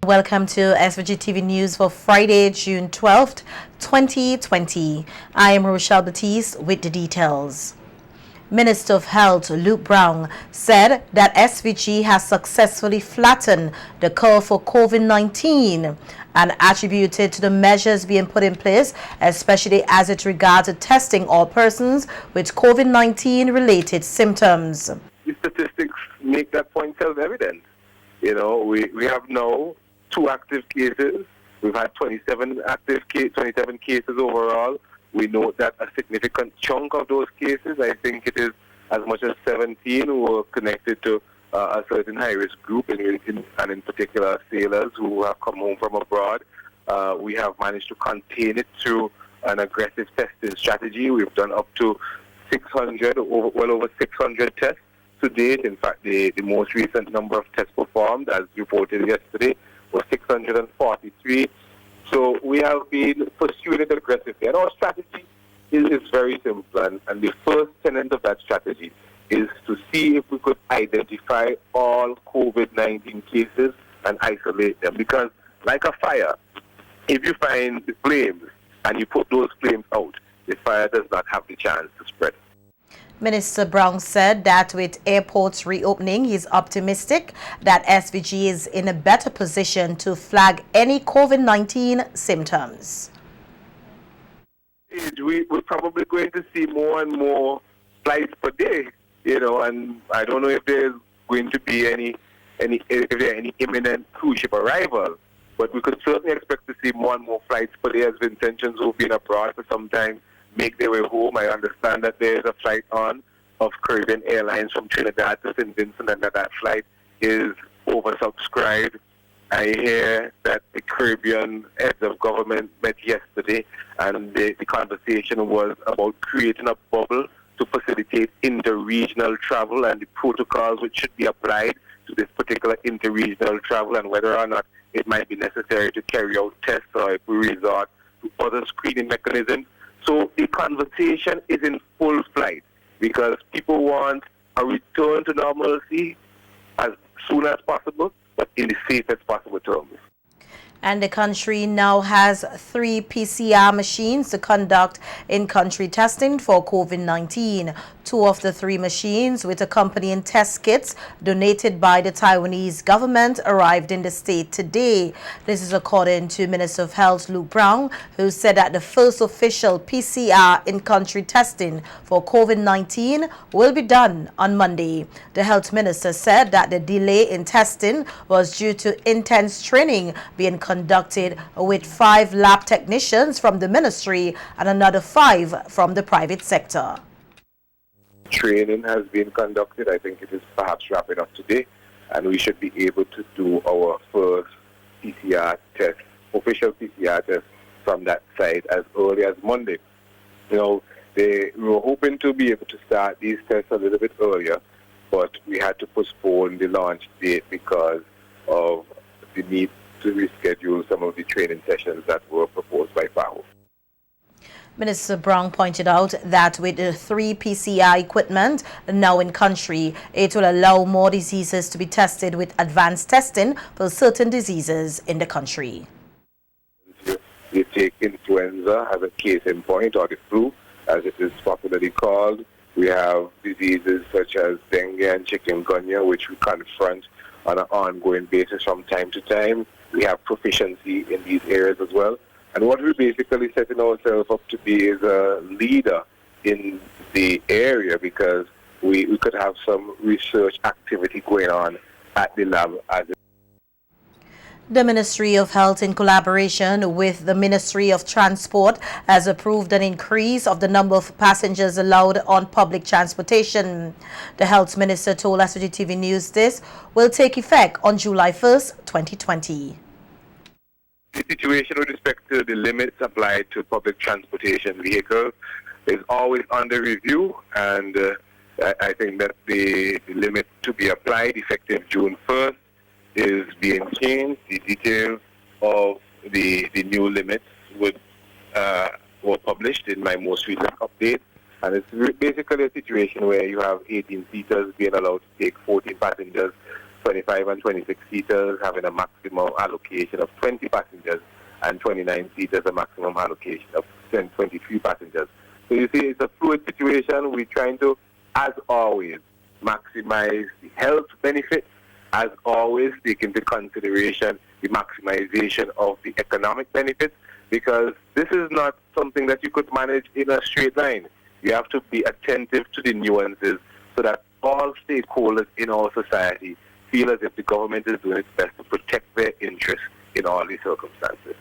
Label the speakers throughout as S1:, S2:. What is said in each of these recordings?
S1: Welcome to SVG-TV News for Friday, June 12th, 2020. I am Rochelle Batiste with the details. Minister of Health Luke Brown said that SVG has successfully flattened the curve for COVID-19 and attributed to the measures being put in place, especially as it regards testing all persons with COVID-19 related symptoms.
S2: The statistics make that point self-evident. You know, we have now 2 active cases. We've had 27 cases overall. We know that a significant chunk of those cases, I think it is as much as 17, were connected to a certain high-risk group, and in particular sailors who have come home from abroad. We have managed to contain it through an aggressive testing strategy. We've done up to well over 600 tests to date. In fact, the most recent number of tests performed, as reported yesterday, was 643. So we have been pursuing it aggressively. And our strategy is very simple. And the first tenet of that strategy is to see if we could identify all COVID-19 cases and isolate them. Because like a fire, if you find the flames and you put those flames out, the fire does not have the chance to spread.
S1: Minister Brown said that with airports reopening, he's optimistic that SVG is in a better position to flag any COVID-19 symptoms.
S2: We're probably going to see more and more flights per day, you know, and I don't know if there's going to be any imminent cruise ship arrival, but we could certainly expect to see more and more flights per day as Vincentians who've been abroad for some time make their way home. I understand that there is a flight on of Caribbean Airlines from Trinidad to St. Vincent, and that flight is oversubscribed. I hear that the Caribbean heads of government met yesterday, and the conversation was about creating a bubble to facilitate inter-regional travel and the protocols which should be applied to this particular inter-regional travel, and whether or not it might be necessary to carry out tests or if we resort to other screening mechanisms. So the conversation is in full flight because people want a return to normalcy as soon as possible, but in the safest possible terms.
S1: And the country now has 3 PCR machines to conduct in-country testing for COVID-19. 2 of the 3 machines with accompanying test kits donated by the Taiwanese government arrived in the state today. This is according to Minister of Health Luke Brown, who said that the first official PCR in-country testing for COVID-19 will be done on Monday. The health minister said that the delay in testing was due to intense training being conducted with 5 lab technicians from the ministry and another 5 from the private sector.
S2: Training has been conducted. I think it is perhaps wrapping up today, and we should be able to do our first PCR test, official PCR test from that site as early as Monday. You know, we were hoping to be able to start these tests a little bit earlier, but we had to postpone the launch date because of the need to reschedule some of the training sessions that were proposed by FAO.
S1: Minister Brown pointed out that with the 3 PCR equipment now in country, it will allow more diseases to be tested with advanced testing for certain diseases in the country.
S2: You take influenza as a case in point, or the flu, as it is popularly called. We have diseases such as dengue and chikungunya, which we confront on an ongoing basis from time to time. We have proficiency in these areas as well. And what we're basically setting ourselves up to be is a leader in the area, because we could have some research activity going on at the lab.
S1: The Ministry of Health, in collaboration with the Ministry of Transport, has approved an increase of the number of passengers allowed on public transportation. The Health Minister told SVGTV News this will take effect on July 1st, 2020.
S2: The situation with respect to the limits applied to public transportation vehicles is always under review, and I think that the limit to be applied effective June 1st is being changed. The details of the new limits were published in my most recent update, and it's basically a situation where you have 18 seaters being allowed to take 14 passengers 25 and 26 seaters having a maximum allocation of 20 passengers, and 29 seaters a maximum allocation of 23 passengers. So you see, it's a fluid situation. We're trying to, as always, maximize the health benefits, as always, take into consideration the maximization of the economic benefits, because this is not something that you could manage in a straight line. You have to be attentive to the nuances so that all stakeholders in our society feel as if the government is doing its best to protect their interests in all these circumstances.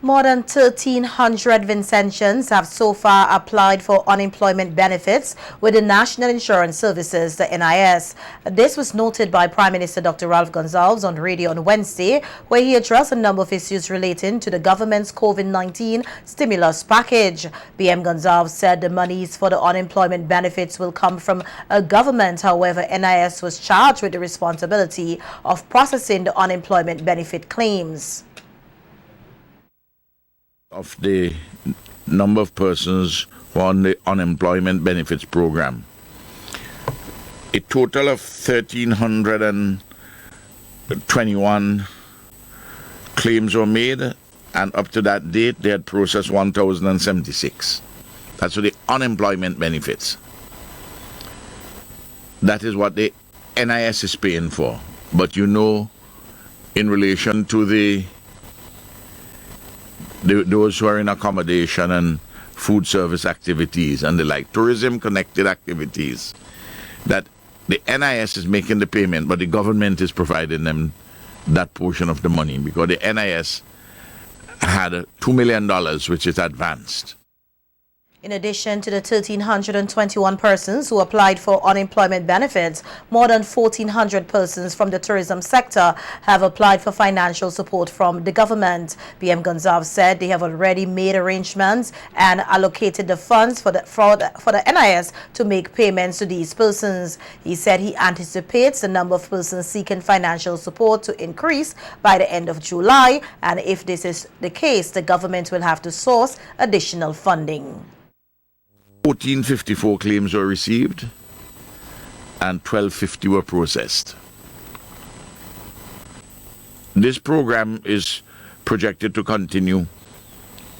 S1: More than 1,300 Vincentians have so far applied for unemployment benefits with the National Insurance Services, the NIS. This was noted by Prime Minister Dr. Ralph Gonsalves on radio on Wednesday, where he addressed a number of issues relating to the government's COVID-19 stimulus package. PM Gonsalves said the monies for the unemployment benefits will come from a government. However, NIS was charged with the responsibility of processing the unemployment benefit claims.
S3: Of the number of persons who are on the unemployment benefits program, a total of 1,321 claims were made, and up to that date they had processed 1,076. That's for the unemployment benefits. That is what the NIS is paying for. But you know, in relation to those who are in accommodation and food service activities and the like, tourism-connected activities, that the NIS is making the payment, but the government is providing them that portion of the money, because the NIS had $2 million, which is advanced.
S1: In addition to the 1,321 persons who applied for unemployment benefits, more than 1,400 persons from the tourism sector have applied for financial support from the government. PM Gonsalves said they have already made arrangements and allocated the funds for the NIS to make payments to these persons. He said he anticipates the number of persons seeking financial support to increase by the end of July, and if this is the case, the government will have to source additional funding.
S3: 1,454 claims were received and 1,250 were processed. This program is projected to continue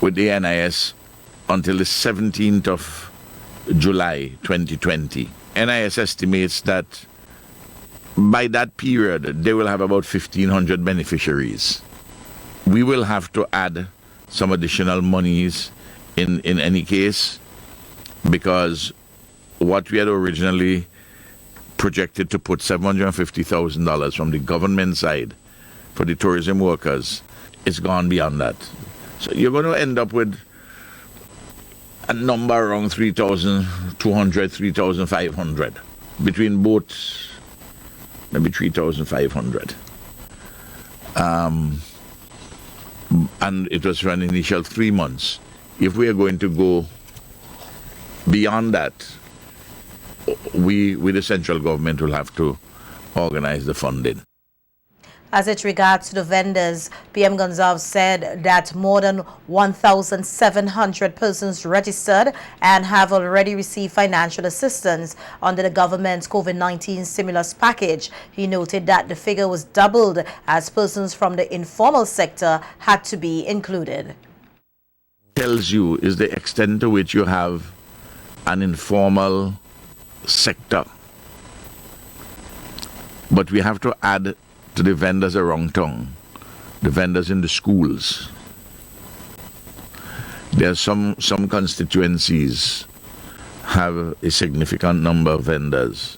S3: with the NIS until the 17th of July 2020. NIS estimates that by that period they will have about 1,500 beneficiaries. We will have to add some additional monies in any case, because what we had originally projected to put $750,000 from the government side for the tourism workers, it's gone beyond that. So you're going to end up with a number around 3,200, 3,500, between both, maybe 3,500. And it was for an initial 3 months. If we are going to go beyond that, we, with the central government, will have to organize the funding.
S1: As it regards to the vendors, PM Gonsalves said that more than 1,700 persons registered and have already received financial assistance under the government's COVID-19 stimulus package. He noted that the figure was doubled as persons from the informal sector had to be included.
S3: Tells you is the extent to which you have an informal sector. But we have to add to the vendors around town, the vendors in the schools. There are some constituencies have a significant number of vendors,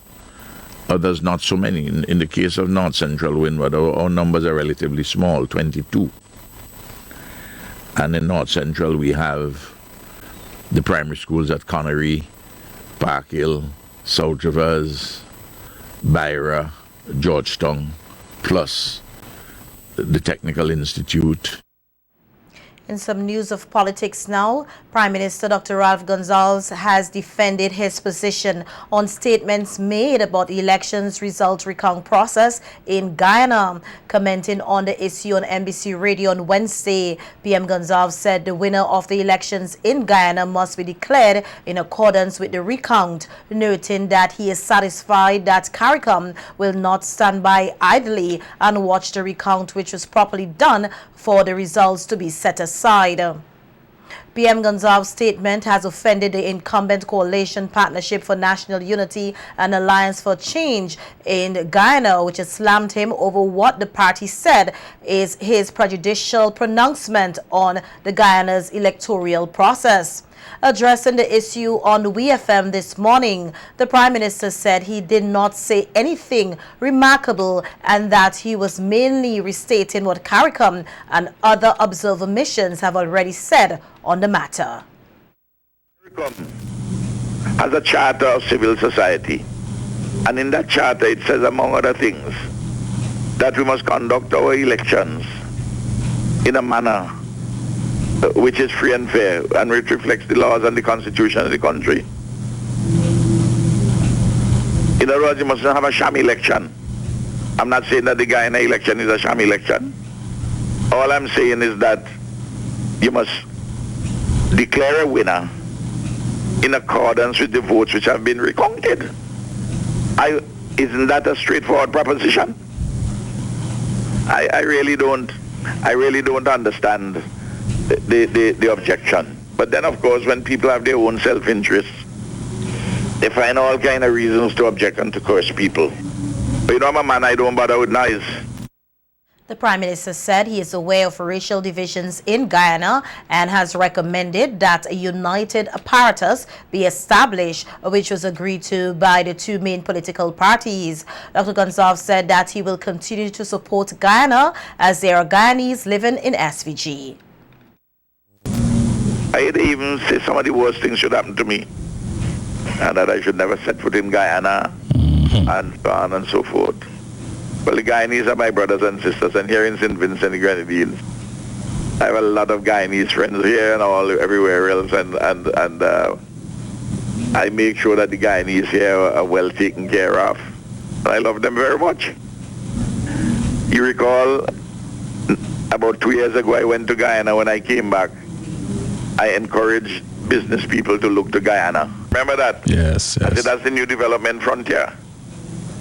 S3: others not so many. In the case of North Central Windward, our numbers are relatively small, 22. And in North Central we have the primary schools at Connery, Park Hill, South Rivers, Byra, Georgetown, plus the Technical Institute.
S1: In some news of politics now, Prime Minister Dr. Ralph Gonsalves has defended his position on statements made about the elections result recount process in Guyana. Commenting on the issue on NBC Radio on Wednesday, PM Gonsalves said the winner of the elections in Guyana must be declared in accordance with the recount, noting that he is satisfied that CARICOM will not stand by idly and watch the recount which was properly done for the results to be set aside. PM Gonsalves' statement has offended the incumbent Coalition Partnership for National Unity and Alliance for Change in Guyana, which has slammed him over what the party said is his prejudicial pronouncement on the Guyana's electoral process. Addressing the issue on WeFM this morning, the Prime Minister said he did not say anything remarkable and that he was mainly restating what CARICOM and other observer missions have already said on the matter.
S4: CARICOM has a charter of civil society, and in that charter it says, among other things, that we must conduct our elections in a manner which is free and fair and which reflects the laws and the constitution of the country. In other words, you mustn't have a sham election. I'm not saying that the Guyana election is a sham election. All I'm saying is that you must declare a winner in accordance with the votes which have been recounted. Isn't that a straightforward proposition? I really don't understand the objection. But then, of course, when people have their own self-interest, they find all kind of reasons to object and to curse people. But you know, I'm a man, I don't bother with noise.
S1: The Prime Minister said he is aware of racial divisions in Guyana and has recommended that a united apparatus be established, which was agreed to by the two main political parties. Dr. Gonsalves said that he will continue to support Guyana as there are Guyanese living in SVG.
S4: I'd even say some of the worst things should happen to me, and that I should never set foot in Guyana, and so on and so forth. Well, the Guyanese are my brothers and sisters, and here in St. Vincent and the Grenadines, I have a lot of Guyanese friends here and everywhere else, and I make sure that the Guyanese here are well taken care of. And I love them very much. You recall, about 2 years ago, I went to Guyana. When I came back, I encouraged business people to look to Guyana. Remember that?
S5: Yes.
S4: I said that's the new development frontier.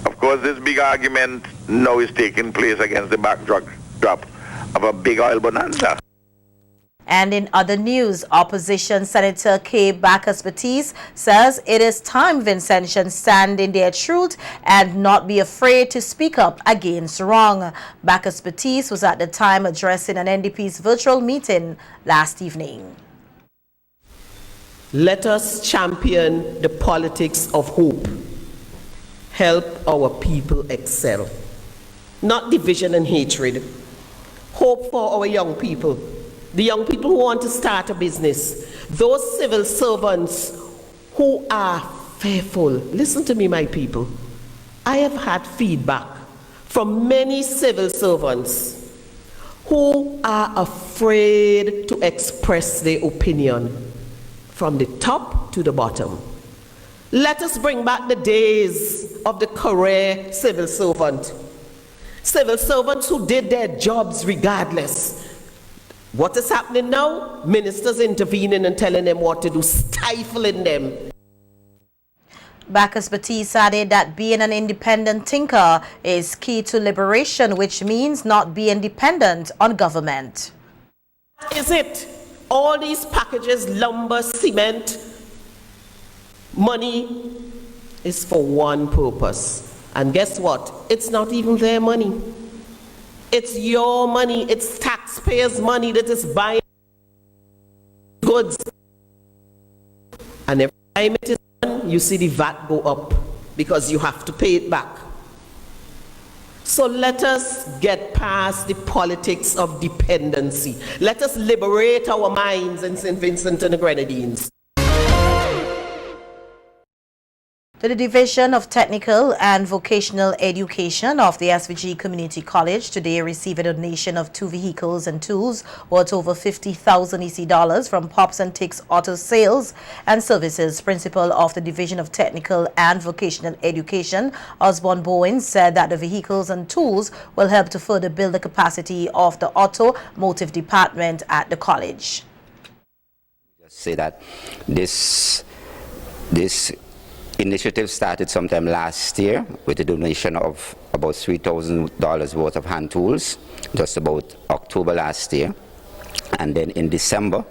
S4: Of course, this big argument now is taking place against the backdrop of a big oil bonanza.
S1: And in other news, opposition Senator K. Bacchus-Batiste says it is time Vincentians stand in their truth and not be afraid to speak up against wrong. Bacchus-Batiste was at the time addressing an NDP's virtual meeting last evening.
S6: Let us champion the politics of hope. Help our people excel. Not division and hatred. Hope for our young people. The young people who want to start a business. Those civil servants who are fearful. Listen to me, my people. I have had feedback from many civil servants who are afraid to express their opinion, from the top to the bottom. Let us bring back the days of the career civil servant. Civil servants who did their jobs regardless. What is happening now? Ministers intervening and telling them what to do, stifling them.
S1: Bacchus-Batiste added that being an independent thinker is key to liberation, which means not being dependent on government.
S6: Is it? All these packages, lumber, cement, money is for one purpose. And guess what? It's not even their money. It's your money. It's taxpayers' money that is buying goods. And every time it is done, you see the VAT go up because you have to pay it back. So let us get past the politics of dependency. Let us liberate our minds in St. Vincent and the Grenadines.
S1: To the Division of Technical and Vocational Education of the SVG Community College today received a donation of 2 vehicles and tools worth over 50,000 EC dollars from Pops and Ticks Auto Sales and Services. Principal of the Division of Technical and Vocational Education, Osborne Bowen, said that the vehicles and tools will help to further build the capacity of the automotive department at the college.
S5: Just say that this initiative started sometime last year with a donation of about $3,000 worth of hand tools, just about October last year. And then in December,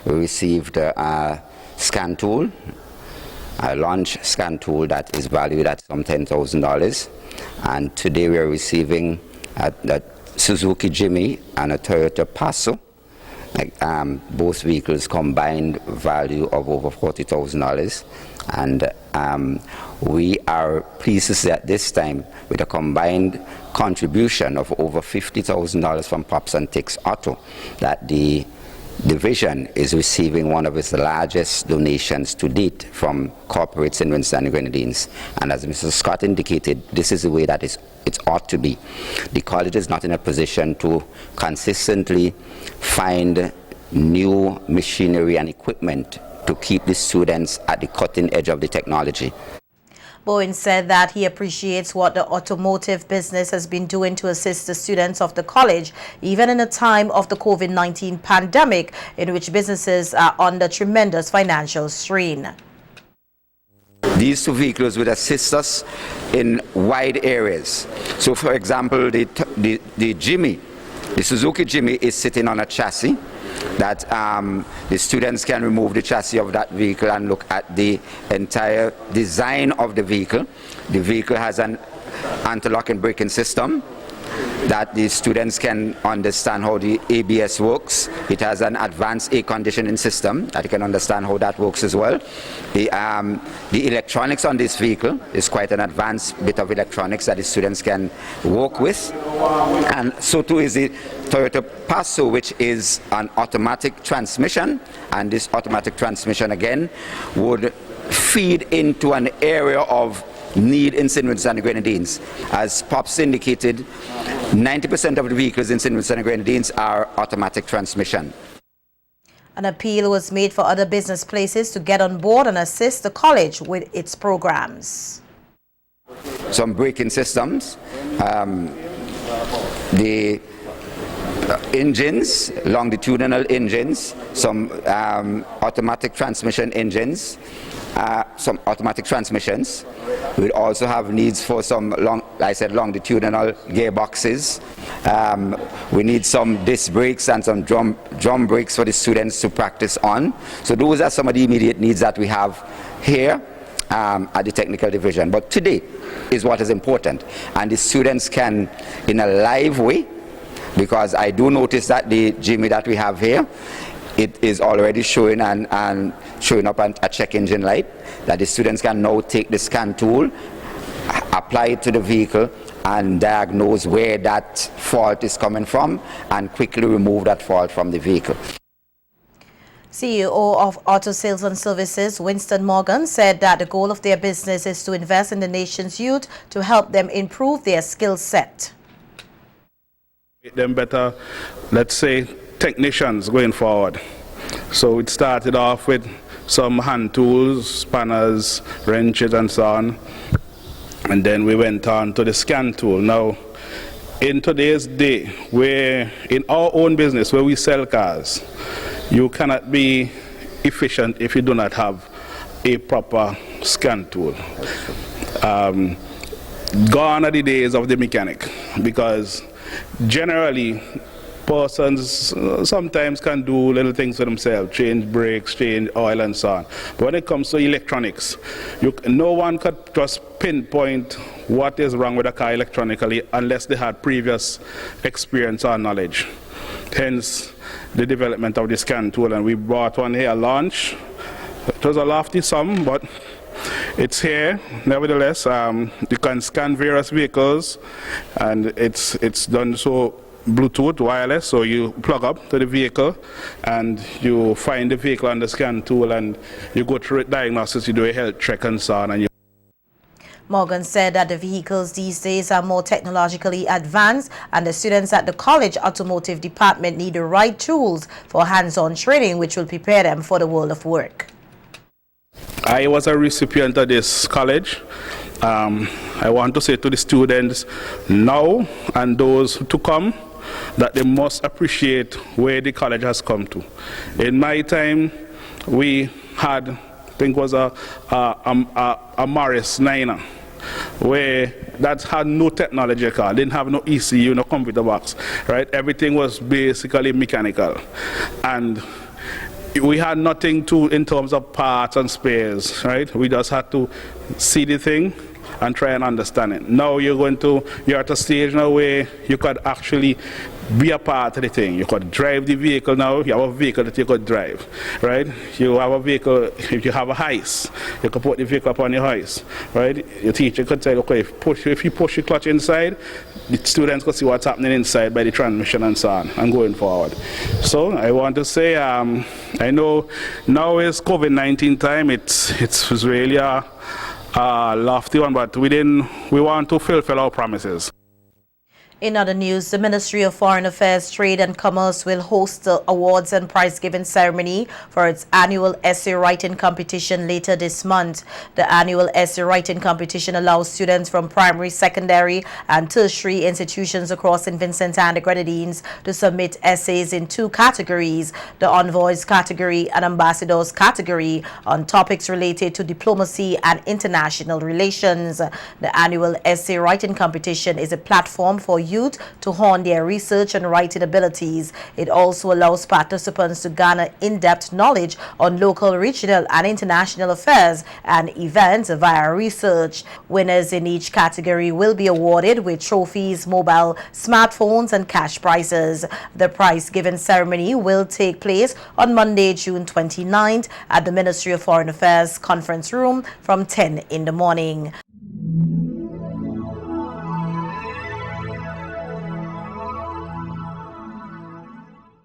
S5: we received a scan tool, a launch scan tool that is valued at some $10,000. And today we are receiving a Suzuki Jimmy and a Toyota Passo, both vehicles combined value of over $40,000. And we are pleased to say at this time, with a combined contribution of over $50,000 from Pops and Ticks Auto, that the division is receiving one of its largest donations to date from corporates in Winston and Grenadines. And as Mr. Scott indicated, this is the way that it ought to be. The college is not in a position to consistently find new machinery and equipment to keep the students at the cutting edge of the technology.
S1: Bowen said that he appreciates what the automotive business has been doing to assist the students of the college, even in a time of the COVID-19 pandemic, in which businesses are under tremendous financial strain.
S5: These 2 vehicles would assist us in wide areas. So, for example, the Jimmy, the Suzuki Jimmy is sitting on a chassis that the students can remove the chassis of that vehicle and look at the entire design of the vehicle. The vehicle has an anti-locking braking system that the students can understand how the ABS works. It has an advanced air conditioning system that you can understand how that works as well. The electronics on this vehicle is quite an advanced bit of electronics that the students can work with. And so too is the Toyota Passo, which is an automatic transmission, and this automatic transmission again would feed into an area of need in St. Vincent and Grenadines. As Pops indicated, 90% of the vehicles in St. Vincent and Grenadines are automatic transmission.
S1: An appeal was made for other business places to get on board and assist the college with its programs.
S5: Some braking systems, the engines, longitudinal engines, some automatic transmission engines, some automatic transmissions. We also have needs for some longitudinal gearboxes. We need some disc brakes and some drum brakes for the students to practice on. So those are some of the immediate needs that we have here at the technical division. But today is what is important, and the students can, in a live way, because I do notice that the Jimmy that we have here, it is already showing and showing up a check engine light, that the students can now take the scan tool, apply it to the vehicle, and diagnose where that fault is coming from and quickly remove that fault from the vehicle.
S1: CEO of Auto Sales and Services, Winston Morgan, said that the goal of their business is to invest in the nation's youth to help them improve their skill set.
S7: Make them better, let's say, technicians going forward. So it started off with some hand tools, spanners, wrenches and so on, and then we went on to the scan tool. Now, in today's day, where in our own business where we sell cars, you cannot be efficient if you do not have a proper scan tool. Gone are the days of the mechanic, because generally persons sometimes can do little things for themselves, change brakes, change oil and so on. But when it comes to electronics, no one could just pinpoint what is wrong with a car electronically unless they had previous experience or knowledge. Hence the development of the scan tool, and we brought one here, launch. It was a lofty sum, but it's here. Nevertheless, you can scan various vehicles, and it's done so Bluetooth, wireless, so you plug up to the vehicle and you find the vehicle on the scan tool and you go through diagnosis, you do a health check and so on. And
S1: Morgan said that the vehicles these days are more technologically advanced and the students at the college automotive department need the right tools for hands-on training which will prepare them for the world of work.
S7: I was a recipient of this college. I want to say to the students now and those to come that they must appreciate where the college has come to. In my time, we had, I think it was a Morris 9er, where that had no technology car, didn't have no ECU, no computer box, right? Everything was basically mechanical. And we had nothing to in terms of parts and spares, right? We just had to see the thing and try and understand it. Now you're at a stage now where you could actually be a part of the thing. You could drive the vehicle now. You have a vehicle that you could drive, right? You have a vehicle, if you have a hoist, you can put the vehicle up on your hoist, right? Your teacher could say, okay, if you push the clutch inside, the students could see what's happening inside by the transmission and so on, and going forward. So I want to say, I know now is COVID-19 time. It's really a lofty one, but we want to fulfill our promises.
S1: In other news, the Ministry of Foreign Affairs, Trade and Commerce will host the awards and prize-giving ceremony for its annual essay writing competition later this month. The annual essay writing competition allows students from primary, secondary and tertiary institutions across St. Vincent and the Grenadines to submit essays in 2 categories, the Envoys category and Ambassadors category, on topics related to diplomacy and international relations. The annual essay writing competition is a platform for youth to hone their research and writing abilities. It also allows participants to garner in-depth knowledge on local, regional and international affairs and events via research. Winners in each category will be awarded with trophies, mobile, smartphones and cash prizes. The prize-giving ceremony will take place on Monday, June 29th at the Ministry of Foreign Affairs Conference Room from 10 in the morning.